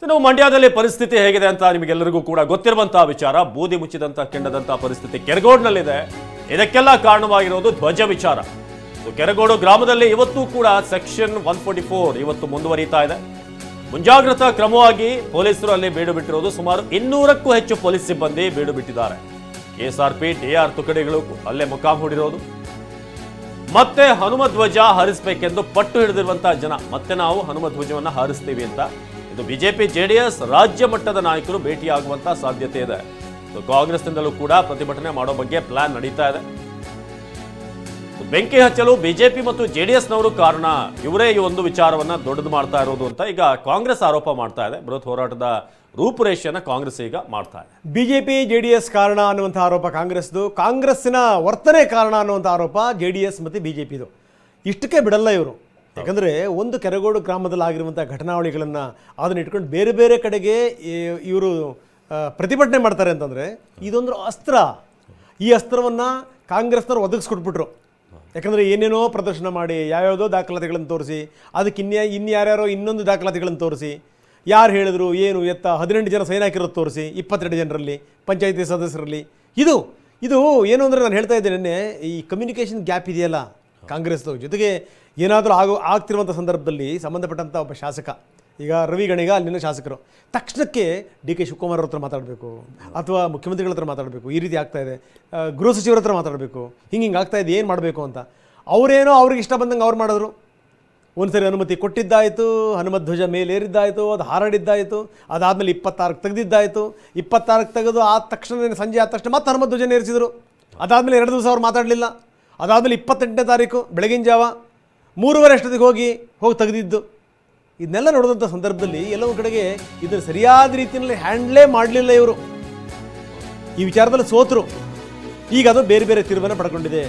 ಇನ್ನು ಮಂಡ್ಯದಲ್ಲಿ ಪರಿಸ್ಥಿತಿ ಹೇಗಿದೆ ಅಂತ ನಿಮಗೆಲ್ಲರಿಗೂ ಕೂಡ ಗೊತ್ತಿರುವಂತಹ ವಿಚಾರ. ಬೂದಿ ಮುಚ್ಚಿದಂತ ಕೆಂಡದಂತ ಪರಿಸ್ಥಿತಿ ಕೆರಗೋಡಿನಲ್ಲಿದೆ. ಇದಕ್ಕೆಲ್ಲ ಕಾರಣವಾಗಿರೋದು ಧ್ವಜ ವಿಚಾರ. ಕೆರಗೋಡು ಗ್ರಾಮದಲ್ಲಿ ಇವತ್ತು ಕೂಡ ಸೆಕ್ಷನ್ 144 ಇವತ್ತು ಮುಂದುವರಿತಾ ಇದೆ. ಮುಂಜಾಗ್ರತಾ ಕ್ರಮವಾಗಿ ಪೊಲೀಸರು ಅಲ್ಲಿ ಬೀಡು ಬಿಟ್ಟಿರೋದು. ಸುಮಾರು 200ಕ್ಕೂ ಹೆಚ್ಚು ಪೊಲೀಸ್ ಸಿಬ್ಬಂದಿ ಬೀಡು ಬಿಟ್ಟಿದ್ದಾರೆ. ಕೆಎಸ್ಆರ್ಪಿ ಡಿಆರ್ ತುಕಡಿಗಳು ಅಲ್ಲೇ ಮುಖಾಂ ಹೂಡಿರೋದು. ಮತ್ತೆ ಹನುಮ ಧ್ವಜ ಹಾರಿಸಬೇಕೆಂದು ಪಟ್ಟು ಹಿಡಿದಿರುವಂತಹ ಜನ ಮತ್ತೆ ನಾವು ಹನುಮ ಧ್ವಜವನ್ನ ಹಾರಿಸ್ತೀವಿ ಅಂತ ಇದು ಬಿಜೆಪಿ ಜೆಡಿಎಸ್ ರಾಜ್ಯ ಮಟ್ಟದ ನಾಯಕರು ಭೇಟಿಯಾಗುವಂತಹ ಸಾಧ್ಯತೆ ಇದೆ. ಕಾಂಗ್ರೆಸ್ನಿಂದಲೂ ಕೂಡ ಪ್ರತಿಭಟನೆ ಮಾಡೋ ಬಗ್ಗೆ ಪ್ಲಾನ್ ನಡೀತಾ ಇದೆ. ಬೆಂಕಿ ಹಚ್ಚಲು ಬಿಜೆಪಿ ಮತ್ತು ಜೆಡಿಎಸ್ನವರು ಕಾರಣ, ಇವರೇ ಈ ಒಂದು ವಿಚಾರವನ್ನ ದೊಡ್ಡದು ಮಾಡ್ತಾ ಇರೋದು ಅಂತ ಈಗ ಕಾಂಗ್ರೆಸ್ ಆರೋಪ ಮಾಡ್ತಾ ಇದೆ. ಬೃಹತ್ ಹೋರಾಟದ ರೂಪುರೇಷೆಯನ್ನು ಕಾಂಗ್ರೆಸ್ ಈಗ ಮಾಡ್ತಾ ಇದೆ. ಬಿಜೆಪಿ ಜೆಡಿಎಸ್ ಕಾರಣ ಅನ್ನುವಂಥ ಆರೋಪ ಕಾಂಗ್ರೆಸ್ದು, ಕಾಂಗ್ರೆಸ್ಸಿನ ವರ್ತನೆ ಕಾರಣ ಅನ್ನುವಂಥ ಆರೋಪ ಜೆಡಿಎಸ್ ಮತ್ತು ಬಿಜೆಪಿದು. ಇಷ್ಟಕ್ಕೆ ಬಿಡಲ್ಲ ಇವರು. ಯಾಕಂದರೆ ಒಂದು ಕೆರಗೋಡು ಗ್ರಾಮದಲ್ಲಿ ಆಗಿರುವಂಥ ಘಟನಾವಳಿಗಳನ್ನು ಅದನ್ನ ಇಟ್ಕೊಂಡು ಬೇರೆ ಬೇರೆ ಕಡೆಗೆ ಇವರು ಪ್ರತಿಭಟನೆ ಮಾಡ್ತಾರೆ ಅಂತಂದರೆ ಇದೊಂದು ಅಸ್ತ್ರ. ಈ ಅಸ್ತ್ರವನ್ನು ಕಾಂಗ್ರೆಸ್ನವ್ರು ಒದಗಿಸ್ಕೊಟ್ಬಿಟ್ರು. ಯಾಕಂದರೆ ಏನೇನೋ ಪ್ರದರ್ಶನ ಮಾಡಿ ಯಾವ್ಯಾವುದೋ ದಾಖಲಾತಿಗಳನ್ನು ತೋರಿಸಿ ಅದಕ್ಕೆ ಇನ್ಯಾರ್ಯಾರೋ ಇನ್ನೊಂದು ದಾಖಲಾತಿಗಳನ್ನು ತೋರಿಸಿ ಯಾರು ಹೇಳಿದ್ರು ಏನು ಎತ್ತ 18 ಜನ ಸೈನ್ ಹಾಕಿರೋದು ತೋರಿಸಿ 22 ಜನರಲ್ಲಿ ಪಂಚಾಯತಿ ಸದಸ್ಯರಲ್ಲಿ ಇದು ಏನು ಅಂದರೆ ನಾನು ಹೇಳ್ತಾ ಇದ್ದೇನೆ, ನಿನ್ನೆ ಈ ಕಮ್ಯುನಿಕೇಷನ್ ಗ್ಯಾಪ್ ಇದೆಯಲ್ಲ ಕಾಂಗ್ರೆಸ್ದು ಜೊತೆಗೆ ಏನಾದರೂ ಆಗ್ತಿರುವಂಥ ಸಂದರ್ಭದಲ್ಲಿ ಸಂಬಂಧಪಟ್ಟಂಥ ಒಬ್ಬ ಶಾಸಕ, ಈಗ ರವಿ ಗಣಿಗ ಅಲ್ಲಿನ ಶಾಸಕರು, ತಕ್ಷಣಕ್ಕೆ ಡಿ ಕೆ ಶಿವಕುಮಾರ್ ಅವ್ರ ಹತ್ರ ಮಾತಾಡಬೇಕು ಅಥವಾ ಮುಖ್ಯಮಂತ್ರಿಗಳ ಹತ್ರ ಮಾತಾಡಬೇಕು, ಈ ರೀತಿ ಆಗ್ತಾ ಇದೆ, ಗೃಹ ಸಚಿವರ ಹತ್ರ ಮಾತಾಡಬೇಕು, ಹಿಂಗೆ ಆಗ್ತಾ ಇದೆ, ಏನು ಮಾಡಬೇಕು ಅಂತ. ಅವರೇನೋ ಅವ್ರಿಗೆ ಇಷ್ಟ ಬಂದಂಗೆ ಅವ್ರು ಮಾಡಿದ್ರು. ಒಂದು ಸರಿ ಅನುಮತಿ ಕೊಟ್ಟಿದ್ದಾಯಿತು, ಹನುಮಧ್ವಜ ಮೇಲೇರಿದ್ದಾಯಿತು, ಅದು ಹಾರಾಡಿದ್ದಾಯಿತು, ಅದಾದಮೇಲೆ 26ಕ್ಕೆ ತೆಗೆದಿದ್ದಾಯಿತು. 26ಕ್ಕೆ ತೆಗೆದು ಆದ ತಕ್ಷಣ ಸಂಜೆ ಆದ ತಕ್ಷಣ ಮತ್ತೆ ಹನುಮಧ್ವಜ ಏರಿಸಿದರು. ಅದಾದಮೇಲೆ 2 ದಿವಸ ಅವ್ರು ಮಾತಾಡಲಿಲ್ಲ. ಅದಾದಮೇಲೆ 28ನೇ ತಾರೀಕು ಬೆಳಗಿನ ಜಾವ 3:30 ಅಷ್ಟೊತ್ತಿಗೆ ಹೋಗಿ ತೆಗೆದಿದ್ದು. ಇದನ್ನೆಲ್ಲ ನೋಡಿದಂಥ ಸಂದರ್ಭದಲ್ಲಿ ಎಲ್ಲೋ ಒಂದು ಕಡೆಗೆ ಇದನ್ನು ಸರಿಯಾದ ರೀತಿಯಲ್ಲಿ ಹ್ಯಾಂಡ್ಲೇ ಮಾಡಲಿಲ್ಲ ಇವರು. ಈ ವಿಚಾರದಲ್ಲಿ ಸೋತರು. ಈಗ ಅದು ಬೇರೆ ಬೇರೆ ತಿರುವನ್ನು ಪಡ್ಕೊಂಡಿದೆ.